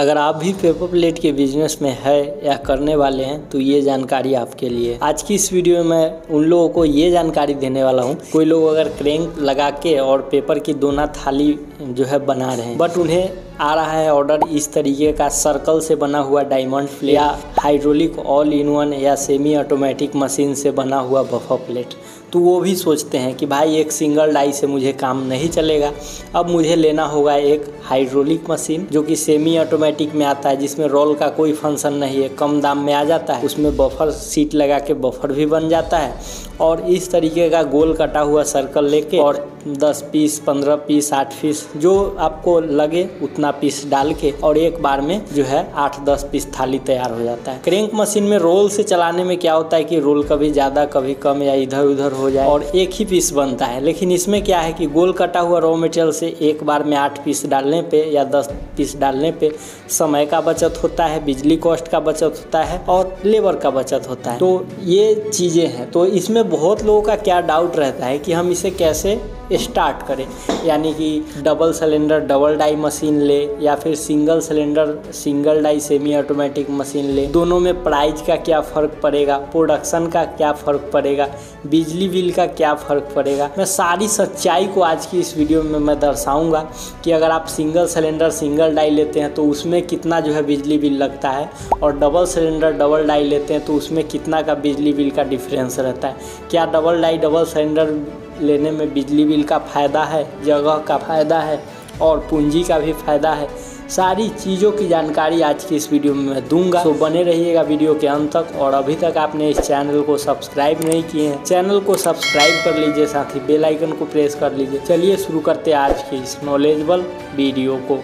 अगर आप भी पेपर प्लेट के बिजनेस में है या करने वाले हैं तो ये जानकारी आपके लिए। आज की इस वीडियो में मैं उन लोगों को ये जानकारी देने वाला हूँ, कोई लोग अगर क्रेंक लगा के और पेपर की दोना थाली जो है बना रहे हैं, बट उन्हें आ रहा है ऑर्डर इस तरीके का सर्कल से बना हुआ डायमंड प्लेट या हाइड्रोलिक ऑल इन वन या सेमी ऑटोमेटिक मशीन से बना हुआ बफर प्लेट, तो वो भी सोचते हैं कि भाई एक सिंगल डाई से मुझे काम नहीं चलेगा, अब मुझे लेना होगा एक हाइड्रोलिक मशीन जो कि सेमी ऑटोमेटिक में आता है, जिसमें रोल का कोई फंक्शन नहीं है, कम दाम में आ जाता है, उसमें बफर सीट लगा के बफर भी बन जाता है और इस तरीके का गोल कटा हुआ सर्कल लेके और 10 पीस 15 पीस 8 पीस जो आपको लगे उतना पीस डाल के और एक बार में जो है 8-10 पीस थाली तैयार हो जाता है। क्रेंक मशीन में रोल से चलाने में क्या होता है कि रोल कभी ज़्यादा कभी कम या इधर उधर हो जाए और एक ही पीस बनता है, लेकिन इसमें क्या है कि गोल कटा हुआ रॉ मटेरियल से एक बार में 8 पीस डालने पे या 10 पीस डालने पे समय का बचत होता है, बिजली कॉस्ट का बचत होता है और लेबर का बचत होता है। तो ये चीज़ें हैं। तो इसमें बहुत लोगों का क्या डाउट रहता है कि हम इसे कैसे स्टार्ट करें, यानी कि double cylinder double die machine ले या फिर single cylinder single die semi automatic machine ले, दोनों में प्राइस का क्या फ़र्क पड़ेगा, प्रोडक्शन का क्या फ़र्क पड़ेगा, बिजली बिल का क्या फ़र्क पड़ेगा। मैं सारी सच्चाई को आज की इस वीडियो में मैं दर्शाऊंगा कि अगर आप सिंगल सिलेंडर सिंगल डाई लेते हैं तो उसमें कितना जो है बिजली बिल लगता है और डबल सिलेंडर डबल डाई लेते हैं तो उसमें कितना का बिजली बिल का डिफरेंस रहता है। क्या डबल डाई डबल सिलेंडर लेने में बिजली बिल का फ़ायदा है, जगह का फ़ायदा है और पूंजी का भी फ़ायदा है। सारी चीज़ों की जानकारी आज की इस वीडियो में मैं दूंगा, तो बने रहिएगा वीडियो के अंत तक। और अभी तक आपने इस चैनल को सब्सक्राइब नहीं किए हैं, चैनल को सब्सक्राइब कर लीजिए, साथ ही बेल आइकन को प्रेस कर लीजिए। चलिए शुरू करते हैं आज की इस नॉलेजेबल वीडियो को।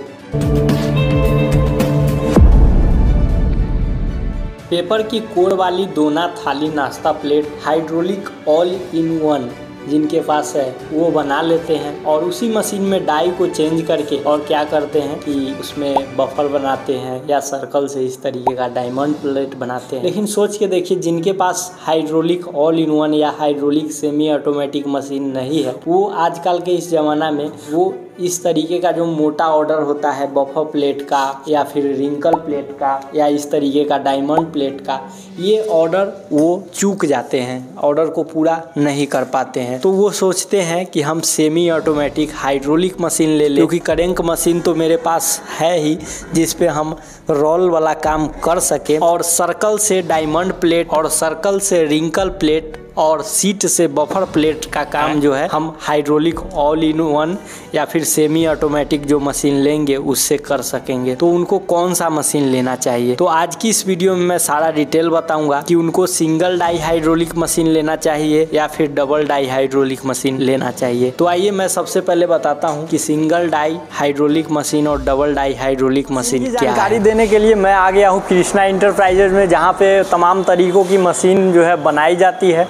पेपर की कोर वाली दोना थाली नाश्ता plate hydraulic all in one जिनके पास है वो बना लेते हैं और उसी मशीन में डाई को चेंज करके और क्या करते हैं कि उसमें बफर बनाते हैं या सर्कल से इस तरीके का डायमंड प्लेट बनाते हैं। लेकिन सोच के देखिए, जिनके पास हाइड्रोलिक ऑल इन वन या हाइड्रोलिक सेमी ऑटोमेटिक मशीन नहीं है, वो आजकल के इस ज़माना में वो इस तरीके का जो मोटा ऑर्डर होता है बफर प्लेट का या फिर रिंकल प्लेट का या इस तरीके का डायमंड प्लेट का, ये ऑर्डर वो चूक जाते हैं, ऑर्डर को पूरा नहीं कर पाते हैं। तो वो सोचते हैं कि हम सेमी ऑटोमेटिक हाइड्रोलिक मशीन ले लें, क्योंकि क्रेंक मशीन तो मेरे पास है ही जिस पे हम रोल वाला काम कर सकें और सर्कल से डायमंड प्लेट और सर्कल से रिंकल प्लेट और सीट से बफर प्लेट का काम जो है हम हाइड्रोलिक ऑल इन वन या फिर सेमी ऑटोमेटिक जो मशीन लेंगे उससे कर सकेंगे। तो उनको कौन सा मशीन लेना चाहिए, तो आज की इस वीडियो में मैं सारा डिटेल बताऊंगा कि उनको सिंगल डाई हाइड्रोलिक मशीन लेना चाहिए या फिर डबल डाई हाइड्रोलिक मशीन लेना चाहिए। तो आइए मैं सबसे पहले बताता हूँ कि सिंगल डाई हाइड्रोलिक मशीन और डबल डाई हाइड्रोलिक मशीन क्या है। जानकारी देने के लिए मैं आ गया हूँ कृष्णा इंटरप्राइजेज में, जहाँ पे तमाम तरीकों की मशीन जो है बनाई जाती है।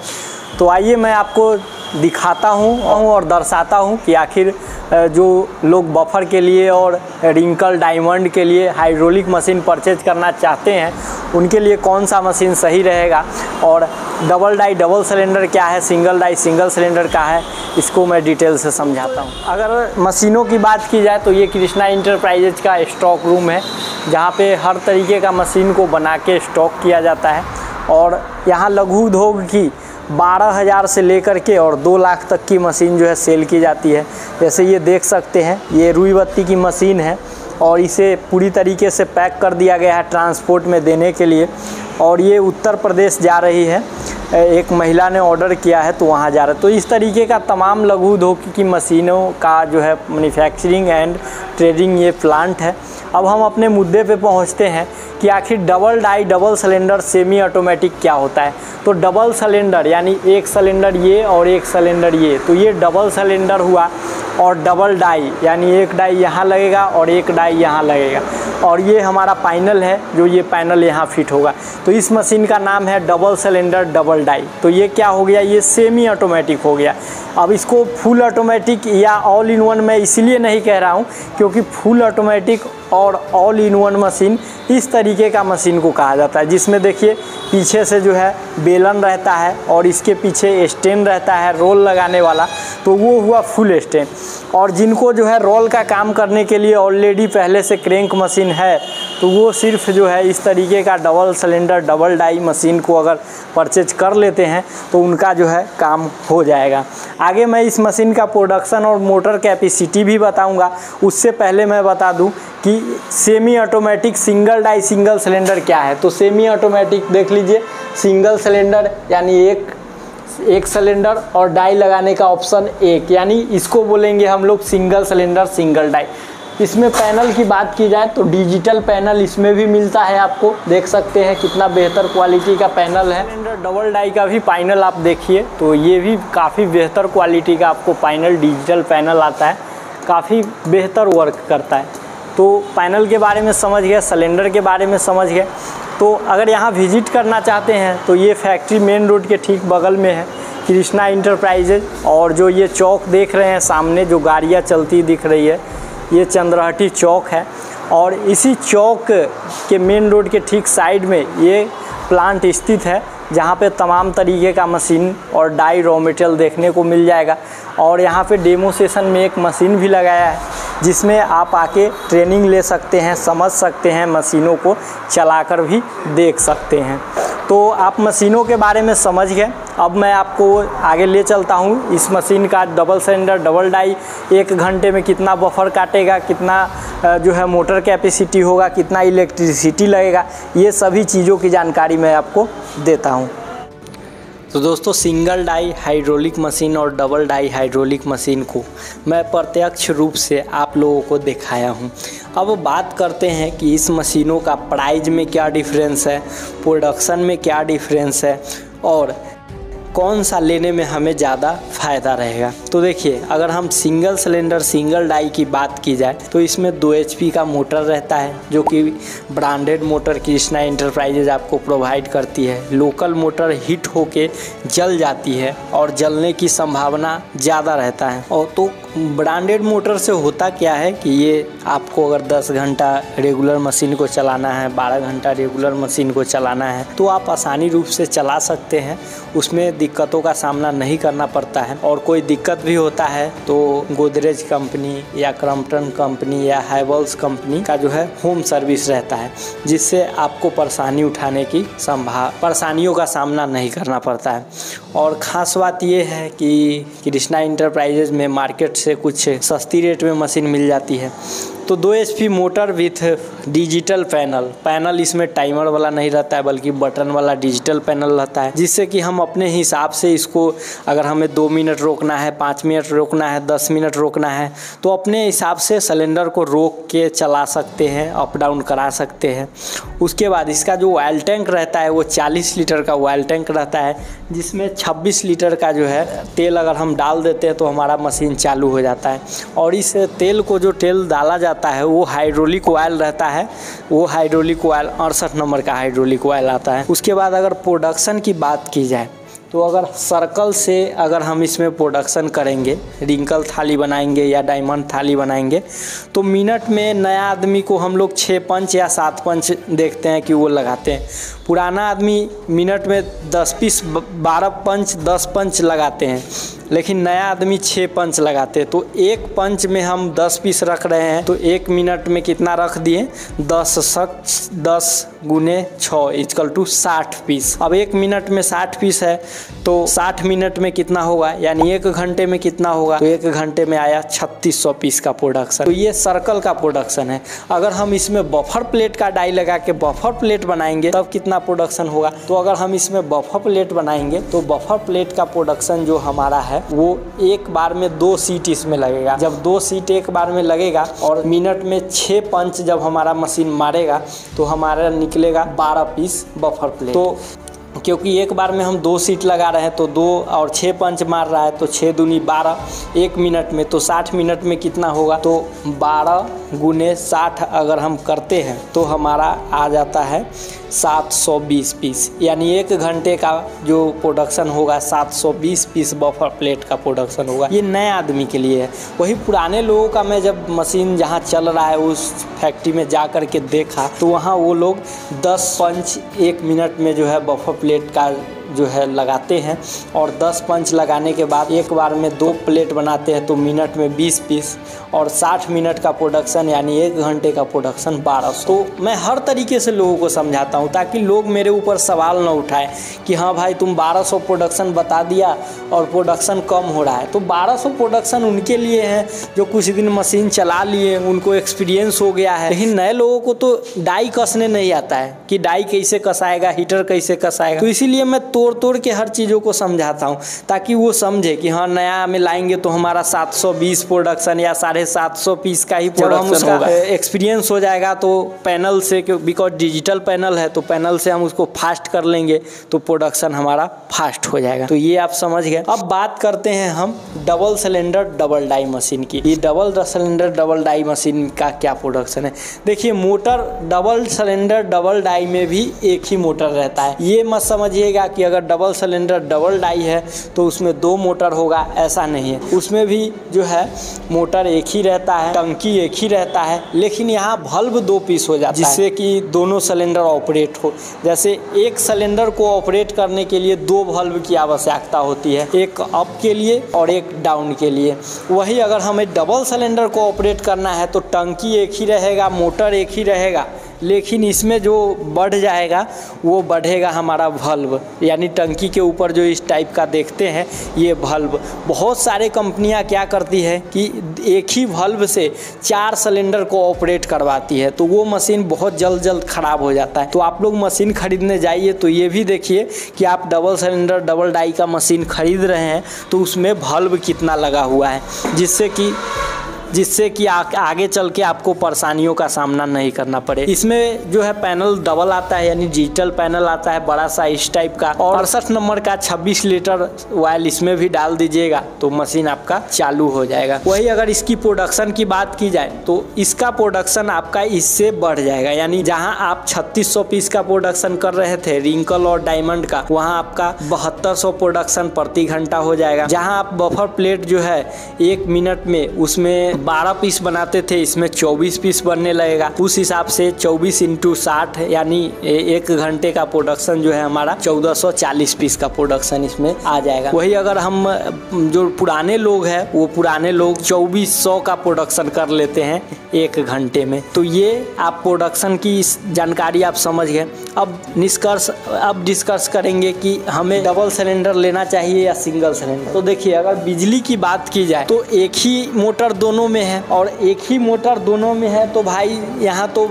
तो आइए मैं आपको दिखाता हूँ और दर्शाता हूँ कि आखिर जो लोग बफर के लिए और रिंकल डायमंड के लिए हाइड्रोलिक मशीन परचेज करना चाहते हैं उनके लिए कौन सा मशीन सही रहेगा और डबल डाई डबल सिलेंडर क्या है, सिंगल डाई सिंगल सिलेंडर का है, इसको मैं डिटेल से समझाता हूँ। अगर मशीनों की बात की जाए तो ये कृष्णा इंटरप्राइजेज का स्टॉक रूम है, जहाँ पे हर तरीके का मशीन को बना के स्टॉक किया जाता है और यहाँ लघु उद्योग की 12,000 से लेकर के और 2 लाख तक की मशीन जो है सेल की जाती है। जैसे ये देख सकते हैं, ये रुई बत्ती की मशीन है और इसे पूरी तरीके से पैक कर दिया गया है ट्रांसपोर्ट में देने के लिए और ये उत्तर प्रदेश जा रही है। एक महिला ने ऑर्डर किया है तो वहाँ जा रहा है। तो इस तरीके का तमाम लघु उद्योग की मशीनों का जो है मैन्युफैक्चरिंग एंड ट्रेडिंग ये प्लांट है। अब हम अपने मुद्दे पे पहुँचते हैं कि आखिर double die double cylinder semi automatic क्या होता है। तो डबल सिलेंडर यानी एक सिलेंडर ये और एक सिलेंडर ये, तो ये डबल सिलेंडर हुआ और डबल डाई यानी एक डाई यहाँ लगेगा और एक डाई यहाँ लगेगा और ये हमारा पैनल है, जो ये पैनल यहाँ फिट होगा। तो इस मशीन का नाम है डबल सिलेंडर डबल डाई। तो ये क्या हो गया, ये सेमी ऑटोमेटिक हो गया। अब इसको फुल ऑटोमेटिक या ऑल इन वन मैं इसलिए नहीं कह रहा हूँ क्योंकि फुल ऑटोमेटिक और ऑल इन वन मशीन इस तरीके का मशीन को कहा जाता है, जिसमें देखिए पीछे से जो है बेलन रहता है और इसके पीछे स्टैंड रहता है रोल लगाने वाला, तो वो हुआ फुल स्टैंड। और जिनको जो है रोल का काम करने के लिए ऑलरेडी पहले से क्रेंक मशीन है तो वो सिर्फ जो है इस तरीके का double cylinder double die machine को अगर परचेज कर लेते हैं तो उनका जो है काम हो जाएगा। आगे मैं इस मशीन का प्रोडक्शन और मोटर कैपेसिटी भी बताऊंगा। उससे पहले मैं बता दूं कि semi automatic single die single cylinder क्या है। तो सेमी ऑटोमेटिक देख लीजिए, सिंगल सिलेंडर यानी एक सिलेंडर और डाई लगाने का ऑप्शन एक, यानी इसको बोलेंगे हम लोग सिंगल सिलेंडर सिंगल डाई। इसमें पैनल की बात की जाए तो डिजिटल पैनल इसमें भी मिलता है, आपको देख सकते हैं कितना बेहतर क्वालिटी का पैनल है। सिलेंडर डबल डाई का भी पैनल आप देखिए तो ये भी काफ़ी बेहतर क्वालिटी का आपको पैनल डिजिटल पैनल आता है, काफ़ी बेहतर वर्क करता है। तो पैनल के बारे में समझ गए, सिलेंडर के बारे में समझ गए। तो अगर यहाँ विजिट करना चाहते हैं तो ये फैक्ट्री मेन रोड के ठीक बगल में है, कृष्णा इंटरप्राइजेज। और जो ये चौक देख रहे हैं सामने जो गाड़ियाँ चलती दिख रही है, ये चंद्रहटी चौक है। और इसी चौक के मेन रोड के ठीक साइड में ये प्लांट स्थित है, जहाँ पे तमाम तरीके का मशीन और डाई रॉ मटेरियल देखने को मिल जाएगा। और यहाँ पे डेमो सेशन में एक मशीन भी लगाया है जिसमें आप आके ट्रेनिंग ले सकते हैं, समझ सकते हैं, मशीनों को चलाकर भी देख सकते हैं। तो आप मशीनों के बारे में समझ गए। अब मैं आपको आगे ले चलता हूँ। इस मशीन का डबल सिलेंडर डबल डाई 1 घंटे में कितना बफर काटेगा, कितना जो है मोटर कैपेसिटी होगा, कितना इलेक्ट्रिसिटी लगेगा, ये सभी चीज़ों की जानकारी मैं आपको देता हूँ। तो दोस्तों, सिंगल डाई हाइड्रोलिक मशीन और डबल डाई हाइड्रोलिक मशीन को मैं प्रत्यक्ष रूप से आप लोगों को दिखाया हूं। अब बात करते हैं कि इस मशीनों का प्राइस में क्या डिफरेंस है, प्रोडक्शन में क्या डिफरेंस है और कौन सा लेने में हमें ज़्यादा फ़ायदा रहेगा। तो देखिए, अगर हम सिंगल सिलेंडर सिंगल डाई की बात की जाए तो इसमें 2 HP का मोटर रहता है, जो कि ब्रांडेड मोटर कृष्णा इंटरप्राइजेज आपको प्रोवाइड करती है। लोकल मोटर हिट होके जल जाती है और जलने की संभावना ज़्यादा रहता है। और तो ब्रांडेड मोटर से होता क्या है कि ये आपको अगर 10 घंटा रेगुलर मशीन को चलाना है, 12 घंटा रेगुलर मशीन को चलाना है तो आप आसानी रूप से चला सकते हैं, उसमें दिक्कतों का सामना नहीं करना पड़ता है। और कोई दिक्कत भी होता है तो गोदरेज कंपनी या क्रम्पटन कंपनी या हैवेल्स कंपनी का जो है होम सर्विस रहता है, जिससे आपको परेशानी उठाने की परेशानियों का सामना नहीं करना पड़ता है। और ख़ास बात ये है कि कृष्णा इंटरप्राइजेज में मार्केट से कुछ सस्ती रेट में मशीन मिल जाती है। तो 2 HP motor with digital panel इसमें टाइमर वाला नहीं रहता है, बल्कि बटन वाला डिजिटल पैनल रहता है, जिससे कि हम अपने हिसाब से इसको, अगर हमें 2 मिनट रोकना है, 5 मिनट रोकना है, 10 मिनट रोकना है, तो अपने हिसाब से सिलेंडर को रोक के चला सकते हैं, अप डाउन करा सकते हैं। उसके बाद इसका जो ऑयल टैंक रहता है वो 40 लीटर का ऑयल टैंक रहता है, जिसमें 26 लीटर का जो है तेल अगर हम डाल देते हैं तो हमारा मशीन चालू हो जाता है। और इस तेल को जो तेल डाला जाता है वो हाइड्रोलिक ऑयल रहता है, वो हाइड्रोलिक ऑयल 68 नंबर का हाइड्रोलिक ऑयल आता है। उसके बाद अगर प्रोडक्शन की बात की जाए तो अगर सर्कल से अगर हम इसमें प्रोडक्शन करेंगे, रिंकल थाली बनाएंगे या डायमंड थाली बनाएंगे, तो मिनट में नया आदमी को हम लोग 6 पंच या 7 पंच देखते हैं कि वो लगाते हैं। पुराना आदमी मिनट में 10 पीस 12 पंच 10 पंच लगाते हैं, लेकिन नया आदमी 6 पंच लगाते हैं। तो 1 पंच में हम 10 पीस रख रहे हैं तो 1 मिनट में कितना रख दिए, 10 गुने 6 इक्वल टू 60 पीस। अब 1 मिनट में 60 पीस है तो 60 मिनट में कितना होगा, यानी 1 घंटे में कितना होगा, तो 1 घंटे में आया 3600 पीस का प्रोडक्शन। तो ये सर्कल का प्रोडक्शन है। अगर हम इसमें बफर प्लेट का डाई लगा के बफर प्लेट बनाएंगे तब कितना प्रोडक्शन होगा, तो अगर हम इसमें बफर प्लेट बनाएंगे तो बफर प्लेट का प्रोडक्शन जो हमारा है वो एक बार में 2 सीट इसमें लगेगा। जब 2 सीट एक बार में लगेगा और मिनट में 6 पंच जब हमारा मशीन मारेगा तो हमारा निकलेगा 12 पीस बफर प्लेट। तो क्योंकि एक बार में हम 2 सीट लगा रहे हैं तो 2 और 6 पंच मार रहा है तो 6 दूनी 12 1 मिनट में, तो 60 मिनट में कितना होगा, तो 12 गुने 60 अगर हम करते हैं तो हमारा आ जाता है 720 पीस, यानी 1 घंटे का जो प्रोडक्शन होगा 720 पीस बफर प्लेट का प्रोडक्शन होगा। ये नए आदमी के लिए है। वही पुराने लोगों का मैं जब मशीन जहाँ चल रहा है उस फैक्ट्री में जा कर के देखा तो वहाँ वो लोग 10 पंच 1 मिनट में जो है बफर प्लेट का जो है लगाते हैं और 10 पंच लगाने के बाद एक बार में 2 प्लेट बनाते हैं तो मिनट में 20 पीस और 60 मिनट का प्रोडक्शन यानी 1 घंटे का प्रोडक्शन 1200। तो मैं हर तरीके से लोगों को समझाता हूँ ताकि लोग मेरे ऊपर सवाल न उठाएं कि हाँ भाई तुम 1200 प्रोडक्शन बता दिया और प्रोडक्शन कम हो रहा है। तो 1200 प्रोडक्शन उनके लिए है जो कुछ दिन मशीन चला लिए, उनको एक्सपीरियंस हो गया है। लेकिन नए लोगों को तो डाई कसने नहीं आता है कि डाई कैसे कसाएगा, हीटर कैसे कसाएगा। तो इसीलिए मैं तोड़ के हर चीज़ों को समझाता हूँ ताकि वो समझे कि हाँ नया में लाएंगे तो हमारा 720 प्रोडक्शन या 750 पीस का ही प्रोडक्शन होगा। एक्सपीरियंस हो जाएगा तो पैनल से, बिकॉज डिजिटल पैनल है तो पैनल से हम उसको फास्ट कर लेंगे तो प्रोडक्शन हमारा फास्ट हो जाएगा। तो ये आप समझ गए। अब बात करते हैं हम double cylinder double die machine की। ये double cylinder double die machine का क्या प्रोडक्शन है। देखिए motor double cylinder double die में भी एक ही मोटर रहता है। ये मत समझिएगा कि अगर डबल सिलेंडर डबल डाई है तो उसमें 2 मोटर होगा, ऐसा नहीं है। उसमें भी जो है मोटर एक ही रहता है, टंकी एक ही रहता है, लेकिन यहाँ बल्ब 2 पीस हो जाता है जिससे कि दोनों सिलेंडर ऑपरेट हो। जैसे एक सिलेंडर को ऑपरेट करने के लिए 2 बल्ब की आवश्यकता होती है, एक अप के लिए और एक डाउन के लिए। वही अगर हमें डबल सिलेंडर को ऑपरेट करना है तो टंकी एक ही रहेगा, मोटर एक ही रहेगा, लेकिन इसमें जो बढ़ जाएगा वो बढ़ेगा हमारा बल्ब, यानी टंकी के ऊपर जो इस टाइप का देखते हैं ये बल्ब। बहुत सारे कंपनियां क्या करती है कि एक ही बल्ब से 4 सिलेंडर को ऑपरेट करवाती है, तो वो मशीन बहुत जल्द खराब हो जाता है। तो आप लोग मशीन खरीदने जाइए तो ये भी देखिए कि आप डबल सिलेंडर डबल डाई का मशीन खरीद रहे हैं तो उसमें बल्ब कितना लगा हुआ है, जिससे कि आगे चल के आपको परेशानियों का सामना नहीं करना पड़े। इसमें जो है पैनल डबल आता है, यानी डिजिटल पैनल आता है बड़ा सा इस टाइप का, और 68 नंबर का 26 लीटर ऑयल इसमें भी डाल दीजिएगा तो मशीन आपका चालू हो जाएगा। वही अगर इसकी प्रोडक्शन की बात की जाए तो इसका प्रोडक्शन आपका इससे बढ़ जाएगा, यानी जहाँ आप 3600 पीस का प्रोडक्शन कर रहे थे रिंकल और डायमंड का, वहाँ आपका 7200 प्रोडक्शन प्रति घंटा हो जाएगा। जहाँ आप बफर प्लेट जो है 1 मिनट में उसमें 12 पीस बनाते थे, इसमें 24 पीस बनने लगेगा। उस हिसाब से 24 × 60 यानी 1 घंटे का प्रोडक्शन जो है हमारा 1440 पीस का प्रोडक्शन इसमें आ जाएगा। वही अगर हम जो पुराने लोग हैं वो पुराने लोग 2400 का प्रोडक्शन कर लेते हैं 1 घंटे में। तो ये आप प्रोडक्शन की जानकारी आप समझ गए। अब डिस्कस करेंगे कि हमें डबल सिलेंडर लेना चाहिए या सिंगल सिलेंडर। तो देखिए अगर बिजली की बात की जाए तो एक ही मोटर दोनों में है, और एक ही मोटर दोनों में है तो भाई यहाँ तो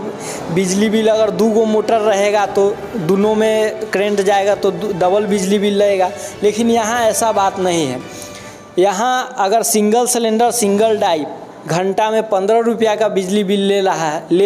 बिजली बिल अगर 2 गो मोटर रहेगा तो दोनों में करंट जाएगा तो डबल बिजली बिल लगेगा। लेकिन यहाँ ऐसा बात नहीं है। यहाँ अगर सिंगल सिलेंडर सिंगल डाई घंटा में 15 रुपया का बिजली बिल ले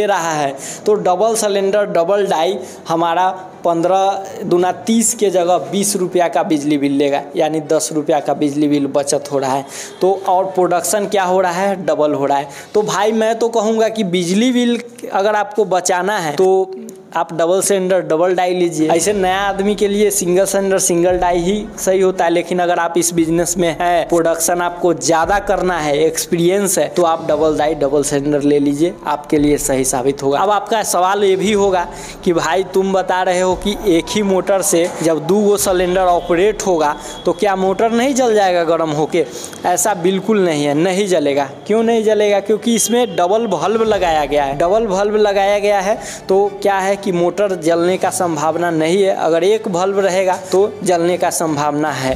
रहा है तो डबल सिलेंडर डबल डाई हमारा 15 दूना 30 के जगह 20 रुपया का बिजली बिल लेगा, यानी 10 रुपया का बिजली बिल बचत हो रहा है। तो और प्रोडक्शन क्या हो रहा है, डबल हो रहा है। तो भाई मैं तो कहूँगा कि बिजली बिल अगर आपको बचाना है तो आप डबल सिलेंडर डबल डाई लीजिए। ऐसे नया आदमी के लिए सिंगल सिलेंडर सिंगल डाई ही सही होता है, लेकिन अगर आप इस बिजनेस में है, प्रोडक्शन आपको ज़्यादा करना है, एक्सपीरियंस है, तो आप डबल डाई डबल सिलेंडर ले लीजिए, आपके लिए सही साबित होगा। अब आपका सवाल ये भी होगा कि भाई तुम बता रहे हो कि एक ही मोटर से जब 2 गो सिलेंडर ऑपरेट होगा तो क्या मोटर नहीं जल जाएगा गर्म होके? ऐसा बिल्कुल नहीं है, नहीं जलेगा। क्यों नहीं जलेगा? क्योंकि इसमें डबल बल्ब लगाया गया है। डबल बल्ब लगाया गया है तो क्या है कि मोटर जलने का संभावना नहीं है। अगर एक बल्ब रहेगा तो जलने का संभावना है।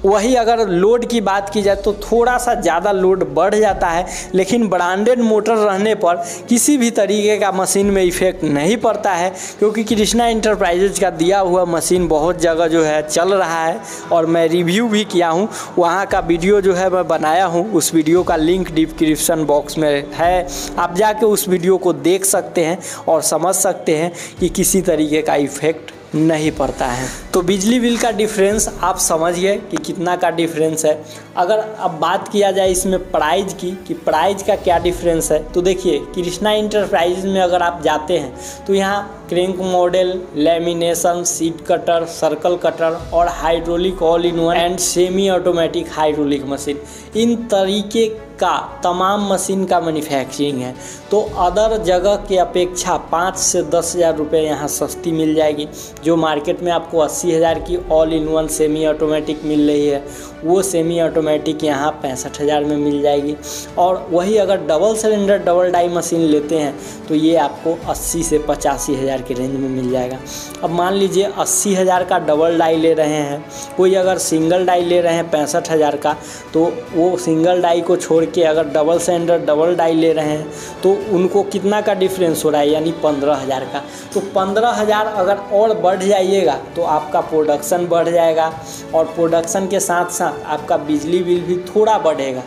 वही अगर लोड की बात की जाए तो थोड़ा सा ज़्यादा लोड बढ़ जाता है, लेकिन ब्रांडेड मोटर रहने पर किसी भी तरीके का मशीन में इफेक्ट नहीं पड़ता है, क्योंकि कृष्णा इंटरप्राइजेज का दिया हुआ मशीन बहुत जगह जो है चल रहा है और मैं रिव्यू भी किया हूँ। वहाँ का वीडियो जो है मैं बनाया हूँ, उस वीडियो का लिंक डिस्क्रिप्शन बॉक्स में है, आप जाके उस वीडियो को देख सकते हैं और समझ सकते हैं कि किसी तरीके का इफेक्ट नहीं पड़ता है। तो बिजली बिल का डिफरेंस आप समझिए कि कितना का डिफरेंस है। अगर अब बात किया जाए इसमें प्राइस की कि प्राइस का क्या डिफरेंस है, तो देखिए कृष्णा इंटरप्राइजेज में अगर आप जाते हैं तो यहाँ crank model, lamination, sheet cutter, circle cutter और hydraulic all in one and semi automatic hydraulic machine, इन तरीके का तमाम मशीन का मैन्युफैक्चरिंग है। तो अदर जगह के अपेक्षा 5 से 10 हज़ार रुपये यहाँ सस्ती मिल जाएगी। जो मार्केट में आपको 80,000 की all in one semi automatic मिल रही है, वो सेमी ऑटोमेटिक यहाँ 65,000 में मिल जाएगी। और वही अगर double cylinder double die machine लेते हैं तो ये आपको 80 से 85,000 के रेंज में मिल जाएगा। अब मान लीजिए 80,000 का डबल डाई ले रहे हैं, कोई अगर सिंगल डाई ले रहे हैं 65,000 का, तो वो सिंगल डाई को छोड़ के अगर डबल सिलेंडर डबल डाई ले रहे हैं तो उनको कितना का डिफरेंस हो रहा है, यानी 15,000 का। तो 15,000 अगर और बढ़ जाइएगा तो आपका प्रोडक्शन बढ़ जाएगा, और प्रोडक्शन के साथ साथ आपका बिजली बिल भी थोड़ा बढ़ेगा।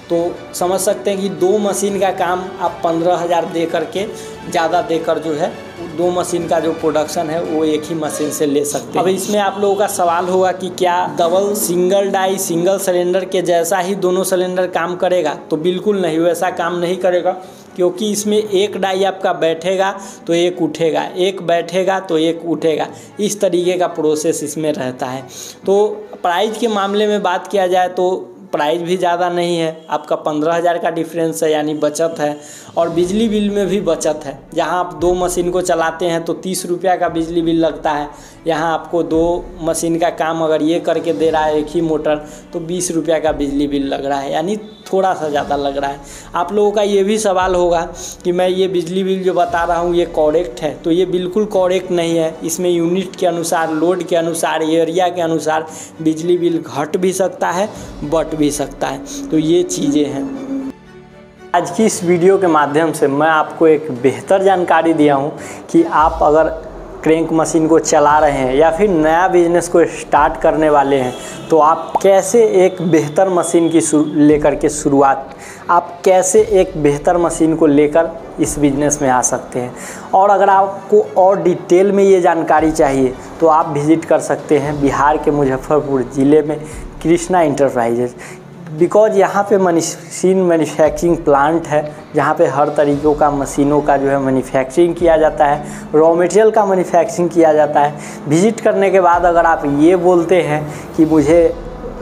तो समझ सकते हैं कि 2 मशीन का काम आप 15,000 दे करके ज़्यादा देकर जो है 2 मशीन का जो प्रोडक्शन है वो एक ही मशीन से ले सकते हैं। अब इसमें आप लोगों का सवाल होगा कि क्या double single die single cylinder के जैसा ही दोनों सिलेंडर काम करेगा? तो बिल्कुल नहीं, वैसा काम नहीं करेगा, क्योंकि इसमें एक डाई आपका बैठेगा तो एक उठेगा, एक बैठेगा तो एक उठेगा, इस तरीके का प्रोसेस इसमें रहता है। तो प्राइस के मामले में बात किया जाए तो प्राइस भी ज़्यादा नहीं है, आपका 15,000 का डिफरेंस है, यानी बचत है। और बिजली बिल में भी बचत है। जहाँ आप 2 मशीन को चलाते हैं तो 30 रुपया का बिजली बिल लगता है, यहाँ आपको 2 मशीन का काम अगर ये करके दे रहा है एक ही मोटर तो 20 रुपया का बिजली बिल लग रहा है, यानी थोड़ा सा ज़्यादा लग रहा है। आप लोगों का ये भी सवाल होगा कि मैं ये बिजली बिल जो बता रहा हूँ ये कॉरेक्ट है? तो ये बिल्कुल कॉरेक्ट नहीं है। इसमें यूनिट के अनुसार, लोड के अनुसार, एरिया के अनुसार बिजली बिल घट भी सकता है, बढ़ भी सकता है। तो ये चीज़ें हैं। आज की इस वीडियो के माध्यम से मैं आपको एक बेहतर जानकारी दिया हूँ कि आप अगर क्रैंक मशीन को चला रहे हैं या फिर नया बिजनेस को स्टार्ट करने वाले हैं तो आप कैसे एक बेहतर मशीन की लेकर के शुरुआत, आप कैसे एक बेहतर मशीन को लेकर इस बिज़नेस में आ सकते हैं। और अगर आपको और डिटेल में ये जानकारी चाहिए तो आप विज़िट कर सकते हैं बिहार के मुजफ्फरपुर ज़िले में कृष्णा इंटरप्राइजेज। बिकॉज यहाँ पे मशीन मैन्युफैक्चरिंग प्लांट है, जहाँ पे हर तरीक़ों का मशीनों का जो है मैन्युफैक्चरिंग किया जाता है, रॉ मटेरियल का मैन्युफैक्चरिंग किया जाता है। विज़िट करने के बाद अगर आप ये बोलते हैं कि मुझे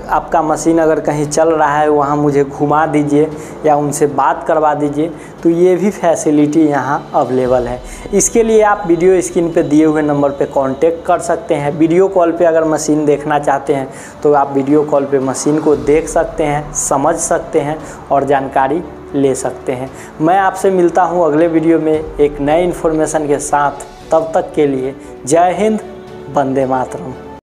आपका मशीन अगर कहीं चल रहा है वहाँ मुझे घुमा दीजिए या उनसे बात करवा दीजिए, तो ये भी फैसिलिटी यहाँ अवेलेबल है। इसके लिए आप वीडियो स्क्रीन पे दिए हुए नंबर पे कांटेक्ट कर सकते हैं। वीडियो कॉल पे अगर मशीन देखना चाहते हैं तो आप वीडियो कॉल पे मशीन को देख सकते हैं, समझ सकते हैं और जानकारी ले सकते हैं। मैं आपसे मिलता हूँ अगले वीडियो में एक नए इन्फॉर्मेशन के साथ। तब तक के लिए जय हिंद, वंदे मातरम।